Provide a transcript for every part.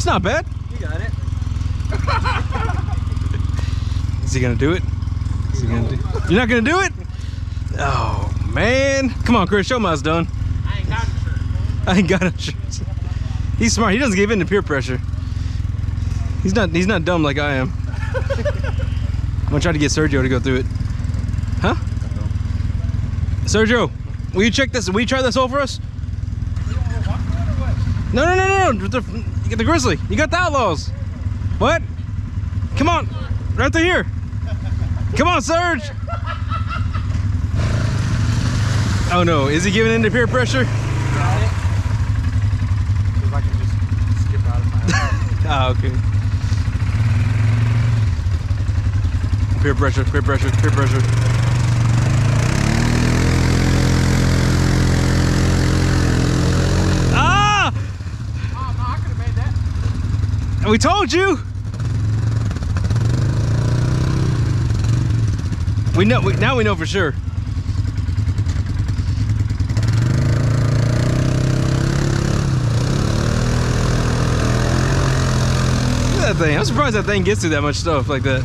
It's not bad. You got it. Is he gonna do it? Is he gonna do? You're not gonna do it? Oh man! Come on, Chris, show him how it's done. I ain't got a shirt. I ain't got a shirt. He's smart. He doesn't give in to peer pressure. He's not dumb like I am. I'm gonna try to get Sergio to go through it. Huh? Sergio, will you check this? Will you try this hole for us? No. You get the Grizzly. You got the Outlaws. What? Come on, right through here. Come on, Serge. Oh no, is he giving in to peer pressure? Got it. Because I can just skip out of my house. Ah, okay. Peer pressure, peer pressure, peer pressure. Ah! Oh, no, I could have made that. We told you. We know. Now we know for sure. Look at that thing. I'm surprised that thing gets through that much stuff like that.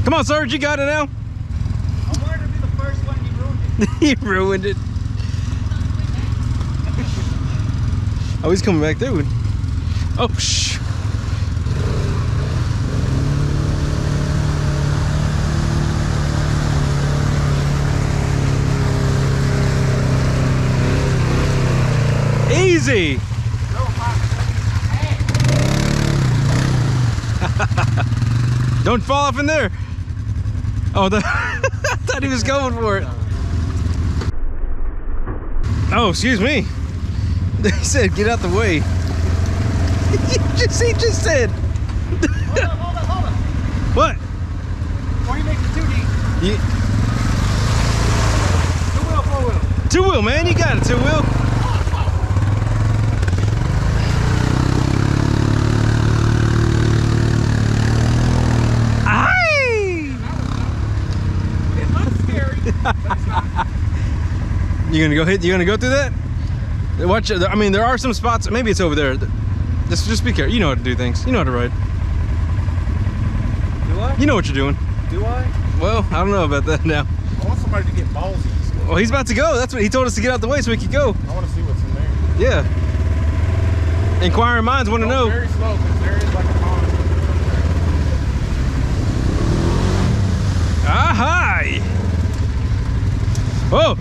Come on, Serge, you got it now. I wanted to be the first one. You ruined it. He ruined it. Oh, he's coming back through. Oh, shh. Easy. Don't fall off in there. Oh, I thought he was going for it. Oh, excuse me. He said, get out the way. He just said. Hold on. What? Before you make the 2D, You, 2-wheel, 4-wheel. 2-wheel, man. You got it, 2-wheel. It looks scary. You gonna go hit? You gonna go through that? Watch. I mean, there are some spots. Maybe it's over there. Just be careful. You know how to do things. You know how to ride. Do I? You know what you're doing. Do I? Well, I don't know about that now. I want somebody to get ballsy. Well, he's about to go. That's what he told us to get out the way so we could go. I want to see what's in there. Yeah. Inquiring minds want to know. Very slow because there is like a pond. Ah, hi. Oh.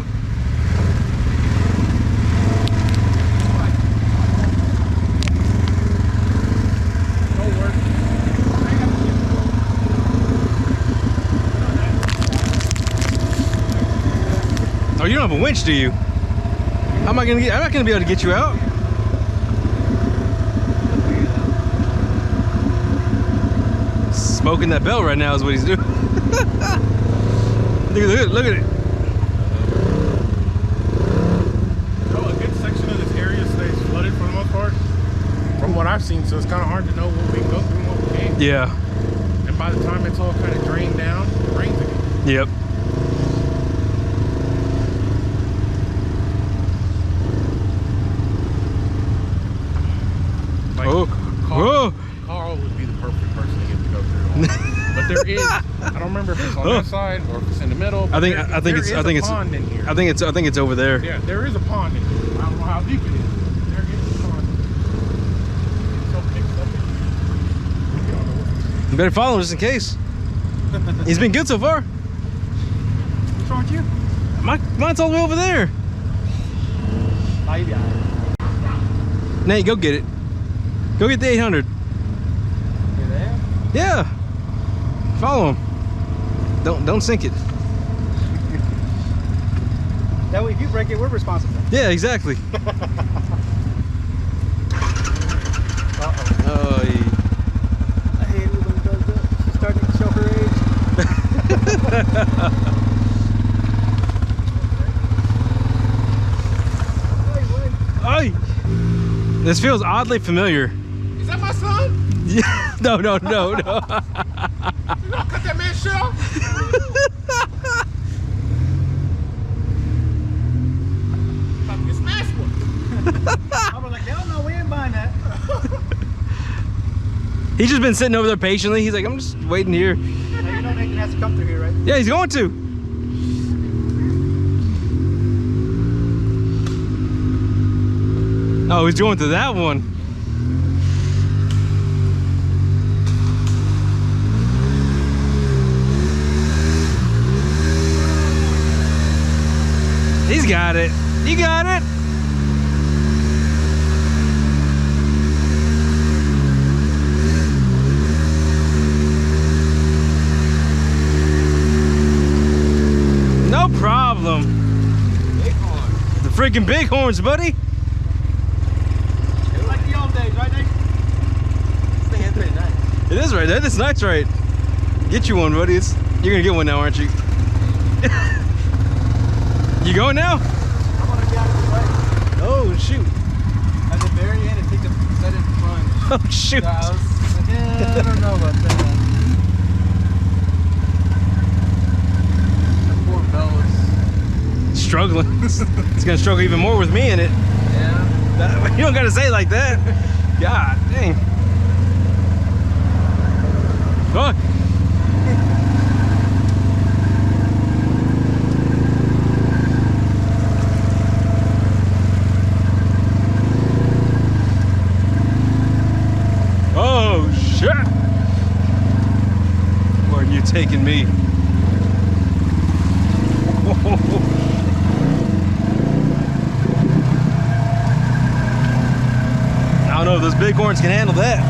Oh, you don't have a winch, do you? How am I gonna get? I'm not gonna be able to get you out. Smoking that bell right now is what he's doing. Look at it. No, a good section of this area stays flooded for the most part, from what I've seen. So it's kind of hard to know what we can go through and what we can't. Yeah. And by the time it's all kind of drained down, it rains again. Yep. Like, Oh. Carl would be the perfect person to get to go through. But there is, I don't remember if it's on that side or if it's in the middle. I think it's a pond in here. I think it's over there. Yeah, there is a pond in here. I don't know how deep it is. There is a pond. It's so mixed up in here. You better follow him just in case. He's been good so far. What's wrong with you? Mine's all the way over there. Oh, you got it. Nate, go get it. Go get the 800. You there? Yeah. Follow him. Don't sink it. That way, if you break it, we're responsible. Yeah, exactly. Oh, I hate it when it does that. She's starting to show her age. Hey. This feels oddly familiar. Is that my son? Yeah. No. You gonna cut that man's shit off? About to get smashed one. I was like, hell no, we ain't buying that. He's just been sitting over there patiently. He's like, I'm just waiting here. Yeah, you know Nathan has to come through here, right? Yeah, he's going to. Oh, he's going to that one. He's got it. You got it. No problem. Bighorn. The freaking bighorns, buddy. It's like the old days, right, Nathan? This thing is pretty nice. It is right there. This night's right. Get you one, buddy. You're gonna get one now, aren't you? You going now? I want to get out of the way. Oh shoot. At the very end, it takes a set in front. Oh shoot. So I was like, yeah, I don't know about that. That poor Bella's. Struggling. It's gonna struggle even more with me in it. Yeah. You don't gotta say it like that. God dang. Oh. Oh shit. Where are you taking me? I don't know if those bighorns can handle that.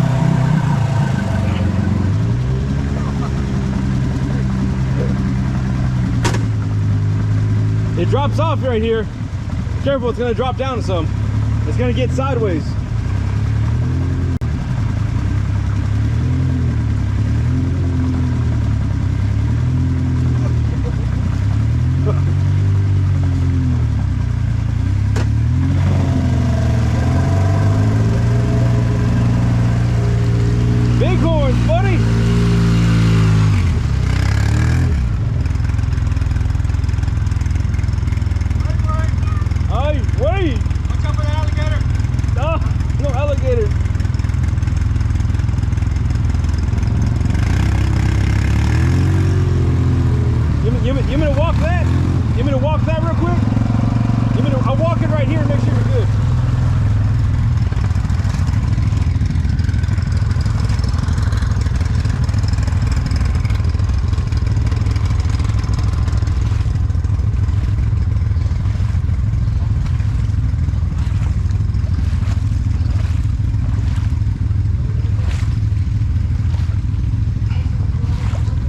It drops off right here. Careful, it's gonna drop down some. It's gonna get sideways. Bighorns, buddy. Hey, wait. Watch out for the alligator. Oh, no alligator. You want me to walk that? You want me to walk that real quick? I'll walk it right here and make sure you're good.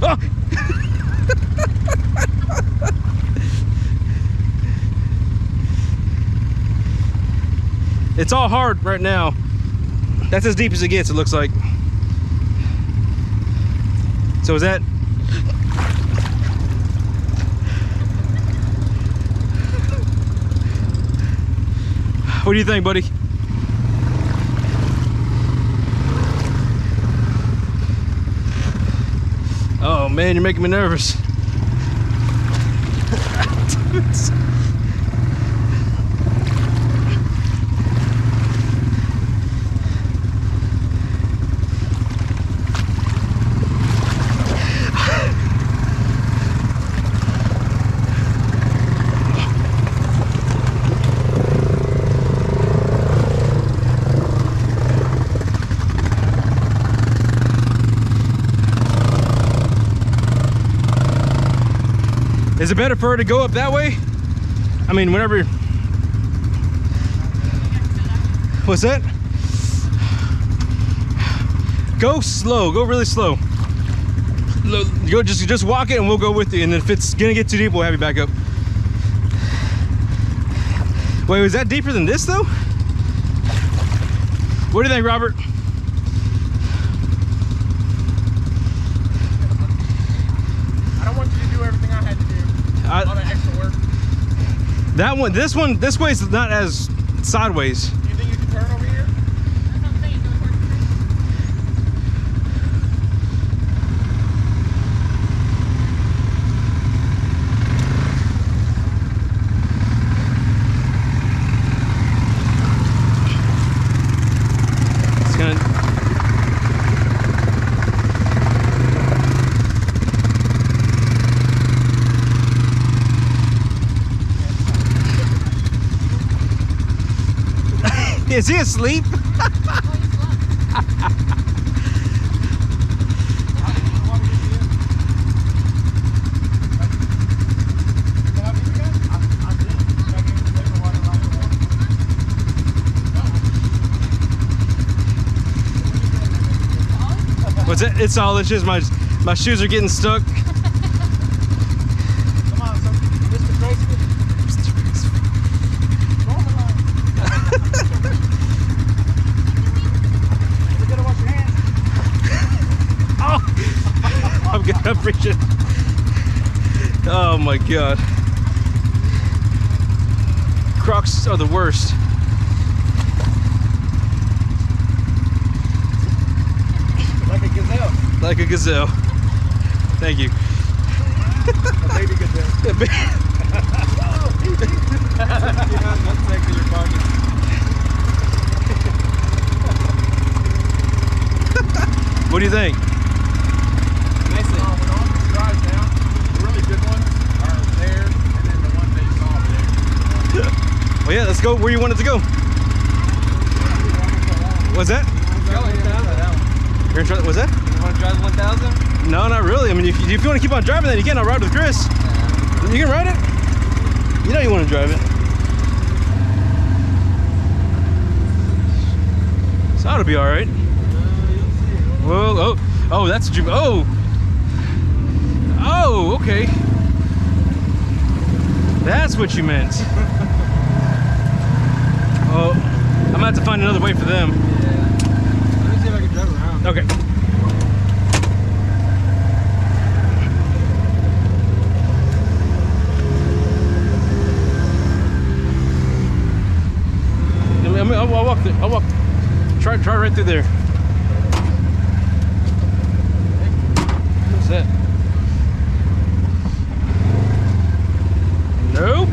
Oh! It's all hard right now. That's as deep as it gets, it looks like. So is that? What do you think, buddy? Oh man, you're making me nervous. Is it better for her to go up that way? I mean, whenever. What's that? Go slow. Go really slow. Go just walk it, and we'll go with you. And if it's gonna get too deep, we'll have you back up. Wait, was that deeper than this though? What do you think, Robert? I don't want you to do everything I had to do. All that extra work. That one, this way is not as sideways. Do you think you can turn over here? That's what I'm saying. Do it towards the It's gonna. Is he asleep? What's it? It's all. It's just my shoes are getting stuck. Come on, son. Mr. Graceful. We gotta wash your hands. Oh, I'm gonna appreciate it. Oh my God. Crocs are the worst. Like a gazelle. Like a gazelle. Thank you. A baby gazelle. That's actually your pocket. What do you think? Nice. When all this dries down, the really good ones are there, and then the ones that you saw over there. Well, yeah, let's go where you want it to go. What's that? You're gonna try, what's that? You want to drive 1000? No, not really. I mean, if you want to keep on driving, then you can. I'll ride with Chris. You can ride it. You know you want to drive it. So that'll be all right. Whoa! Oh, that's what you. Oh, okay. That's what you meant. Oh, I'm gonna have to find another way for them. Yeah. Let me see if I can drive around. Okay. I'll walk there. I'll walk. Try right through there. What's that? Nope.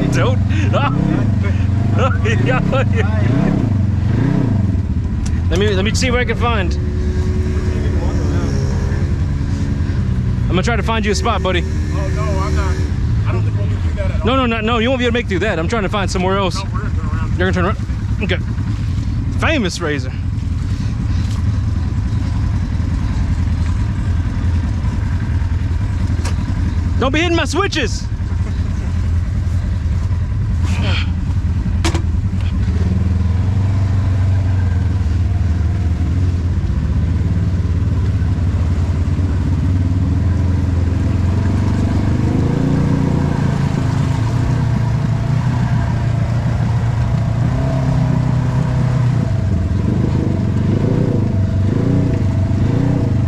Don't. Let me see what I can find. I'm gonna try to find you a spot, buddy. Oh, no, I'm not. I don't think we'll do that at all. No, you won't be able to make it through that. I'm trying to find somewhere else. No, we're going to turn around. You're gonna turn around? Okay. Famous razor. Don't be hitting my switches.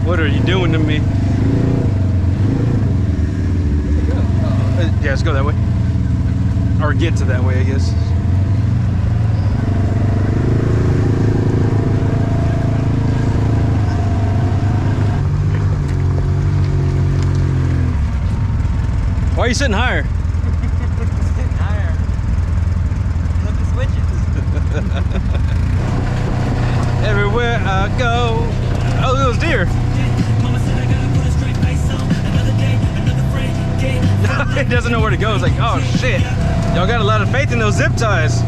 What are you doing to me? Yeah, let's go that way. Or get to that way, I guess. Why are you sitting higher? Sitting higher. Flip the switches. Everywhere I go. Oh, those deer. It doesn't know where to go. It's like, oh shit. Y'all got a lot of faith in those zip ties.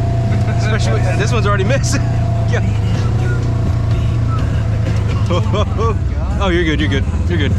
Especially with, this one's already missing. Yeah. Oh, you're good, you're good. You're good.